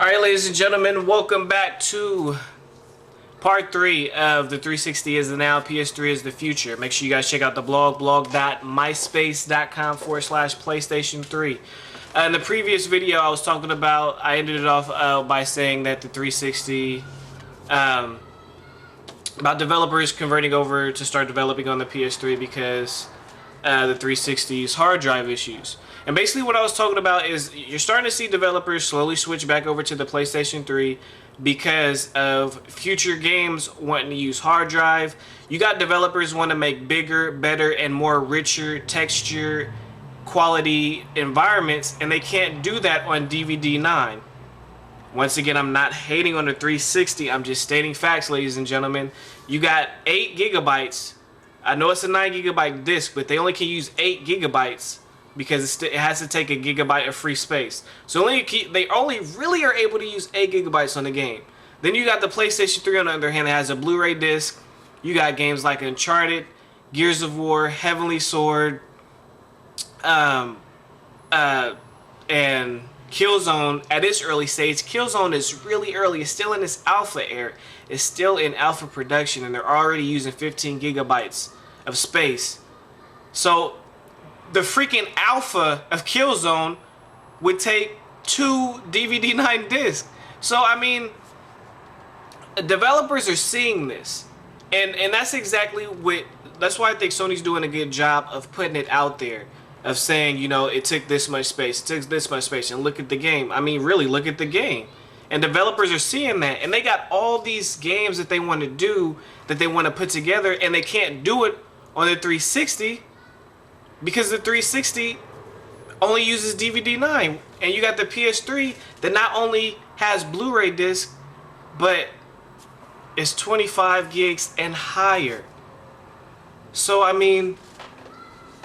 Alright, ladies and gentlemen, welcome back to part 3 of the 360 is the now, PS3 is the future. Make sure you guys check out the blog.myspace.com/PlayStation 3. In the previous video I was talking about, I ended it off by saying that the 360, about developers converting over to start developing on the PS3 because the 360's hard drive issues. And basically what I was talking about is you're starting to see developers slowly switch back over to the PlayStation 3 because of future games wanting to use hard drive. You got developers want to make bigger, better, and more richer texture quality environments, and they can't do that on DVD-9. Once again, I'm not hating on the 360, I'm just stating facts, ladies and gentlemen. You got 8 gigabytes. I know it's a 9 gigabyte disc, but they only can use 8 gigabytes because it has to take a gigabyte of free space. So they only really are able to use 8 gigabytes on the game. Then you got the PlayStation 3 on the other hand that has a Blu-ray disc. You got games like Uncharted, Gears of War, Heavenly Sword, and Killzone. At its early stage, Killzone is really early. It's still in its alpha era. It's still in alpha production, and they're already using 15 gigabytes of space. So the freaking alpha of Killzone would take 2 DVD-9 discs. So I mean, developers are seeing this, and that's exactly what. That's why I think Sony's doing a good job of putting it out there, of saying, you know, it took this much space, it took this much space, and look at the game. I mean, really, look at the game. And developers are seeing that, and they got all these games that they want to do, that they want to put together, and they can't do it on the 360 because the 360 only uses DVD-9. And you got the PS3 that not only has Blu-ray disc, but it's 25 gigs and higher. So I mean,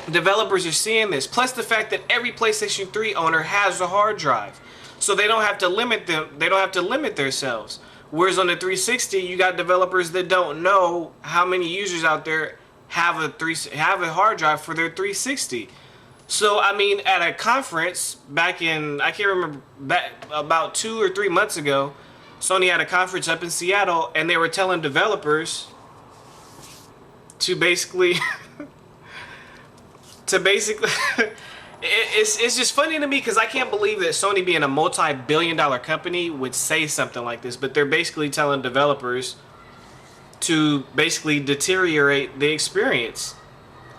developers are seeing this. Plus the fact that every PlayStation 3 owner has a hard drive, so they don't have to limit them. They don't have to limit themselves. Whereas on the 360, you got developers that don't know how many users out there have a hard drive for their 360. So I mean, at a conference back in, I can't remember, back about 2 or 3 months ago, Sony had a conference up in Seattle, and they were telling developers to basically it's just funny to me because I can't believe that Sony, being a multi-billion-dollar company, would say something like this. But they're basically telling developers to basically deteriorate the experience.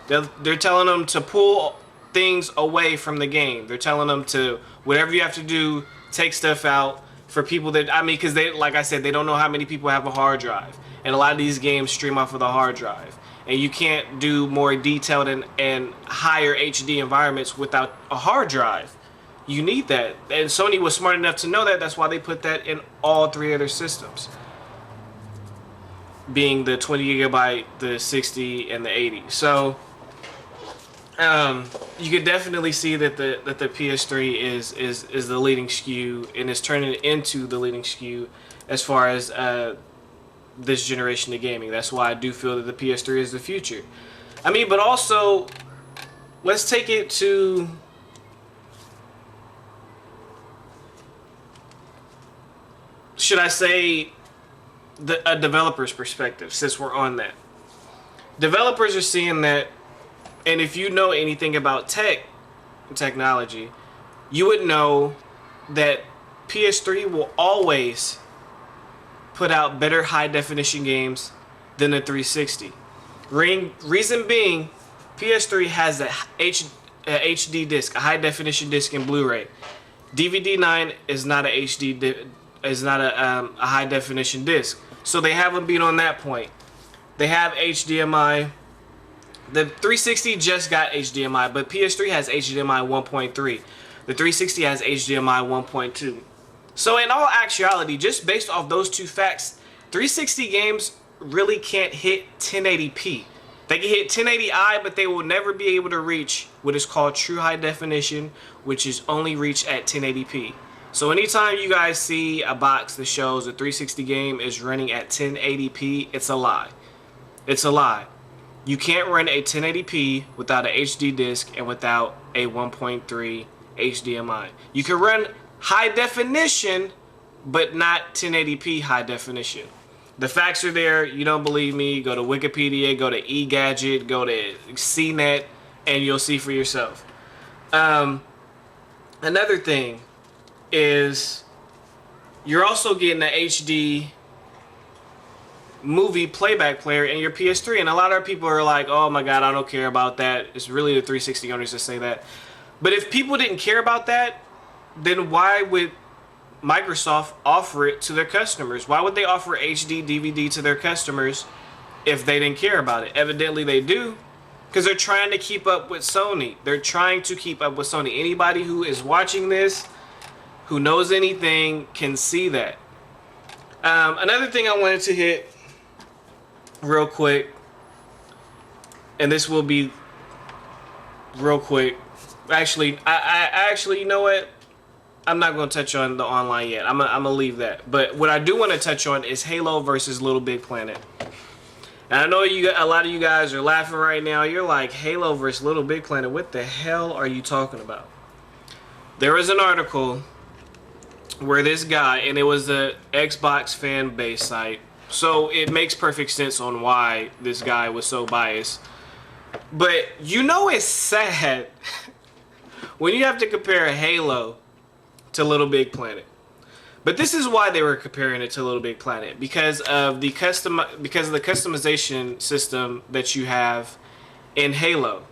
They're telling them to pull things away from the game. They're telling them to, whatever you have to do, take stuff out for people that, I mean, because they, like I said, they don't know how many people have a hard drive. And a lot of these games stream off of the hard drive. And you can't do more detailed and higher HD environments without a hard drive. You need that. And Sony was smart enough to know that. That's why they put that in all 3 of their systems, being the 20 gigabyte, the 60, and the 80. So you could definitely see that the PS3 is the leading SKU, and is turning into the leading SKU as far as this generation of gaming. That's why I do feel that the PS3 is the future. I mean, but also, let's take it to, should I say, a developer's perspective, since we're on that. Developers are seeing that, and if you know anything about technology, you would know that PS3 will always put out better high-definition games than the 360. Reason being, PS3 has a HD disc, a high-definition disc in Blu-ray. DVD-9 is not a high-definition disc, so they haven't been on that point. They have HDMI. The 360 just got HDMI, but PS3 has HDMI 1.3. The 360 has HDMI 1.2. So in all actuality, just based off those 2 facts, 360 games really can't hit 1080p. They can hit 1080i, but they will never be able to reach what is called true high definition, which is only reached at 1080p. So anytime you guys see a box that shows a 360 game is running at 1080p, it's a lie. It's a lie. You can't run a 1080p without an HD disc and without a 1.3 HDMI. You can run high definition but not 1080p high definition. The facts are there. You don't believe me? Go to Wikipedia, go to eGadget, go to CNET, and you'll see for yourself. Another thing is you're also getting an HD movie playback player in your PS3, and a lot of people are like, oh my god, I don't care about that. It's really the 360 owners that say that. But if people didn't care about that, then why would Microsoft offer it to their customers? Why would they offer HD DVD to their customers if they didn't care about it? Evidently they do, because they're trying to keep up with Sony. They're trying to keep up with Sony. Anybody who is watching this, who knows anything, can see that. Another thing I wanted to hit real quick, and this will be real quick. Actually, I actually, you know what? I'm not going to touch on the online yet. I'm gonna leave that. But what I do want to touch on is Halo versus Little Big Planet. And I know a lot of you guys are laughing right now. You're like, Halo versus Little Big Planet. What the hell are you talking about? There was an article where this guy, and it was a Xbox fan base site, so it makes perfect sense on why this guy was so biased. But you know it's sad when you have to compare Halo to Little Big Planet. But this is why they were comparing it to Little Big Planet, because of the customization system that you have in Halo.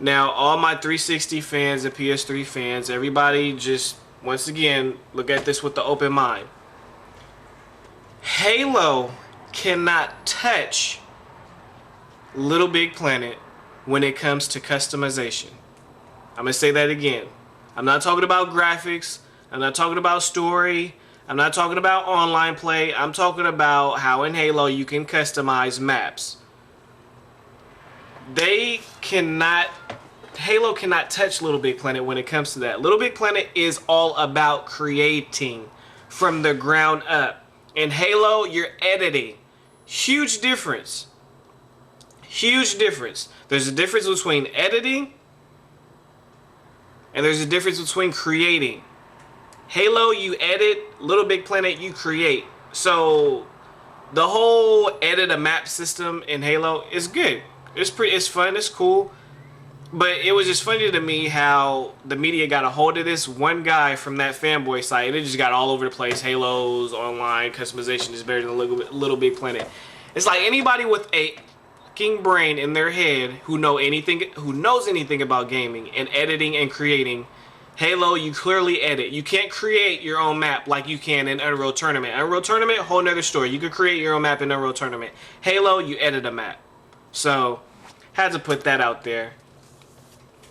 Now, all my 360 fans and PS3 fans, everybody just, once again, look at this with the open mind. Halo cannot touch Little Big Planet when it comes to customization. I'm going to say that again. I'm not talking about graphics. I'm not talking about story. I'm not talking about online play. I'm talking about how in Halo you can customize maps. Halo cannot touch Little Big Planet when it comes to that. Little Big Planet is all about creating from the ground up. In Halo, you're editing. Huge difference. Huge difference. There's a difference between editing and there's a difference between creating. Halo, you edit. Little Big Planet, you create. So the whole edit a map system in Halo is good. It's fun. It's cool. But it was just funny to me how the media got a hold of this one guy from that fanboy site, and it just got all over the place. Halo's online customization is better than Little Big Planet. It's like anybody with a fucking brain in their head who knows anything about gaming and editing and creating. Halo, you clearly edit. You can't create your own map like you can in Unreal Tournament. Unreal Tournament, whole nother story. You could create your own map in Unreal Tournament. Halo, you edit a map. So, had to put that out there.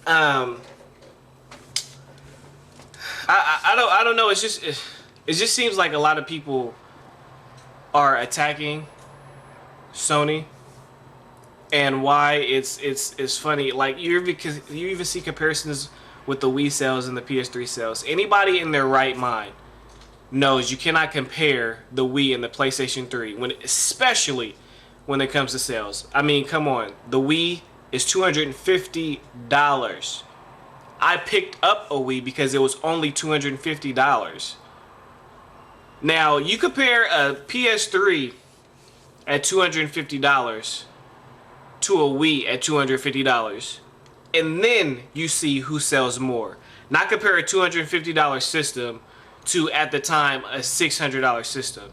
I don't know. It just seems like a lot of people are attacking Sony, and why it's funny. Like because you even see comparisons with the Wii sales and the PS3 sales. Anybody in their right mind knows you cannot compare the Wii and the PlayStation 3 especially when it comes to sales. I mean, come on. The Wii is $250. I picked up a Wii because it was only $250. Now, you compare a PS3 at $250 to a Wii at $250, and then you see who sells more. Not compare a $250 system to, at the time, a $600 system.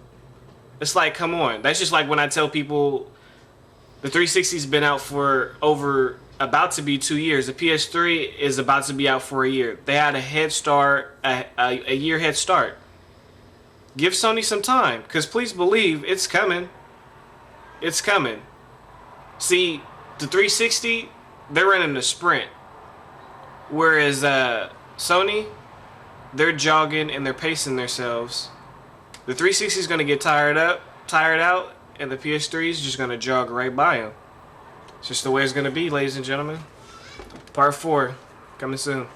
It's like, come on. That's just like when I tell people the 360's been out for about to be 2 years. The PS3 is about to be out for a year. They had a head start, a year head start. Give Sony some time, because please believe it's coming. It's coming. See, the 360, they're running a sprint. Whereas Sony, they're jogging and they're pacing themselves. The 360 is going to get tired out, and the PS3 is just going to jog right by them. It's just the way it's going to be, ladies and gentlemen. Part 4, coming soon.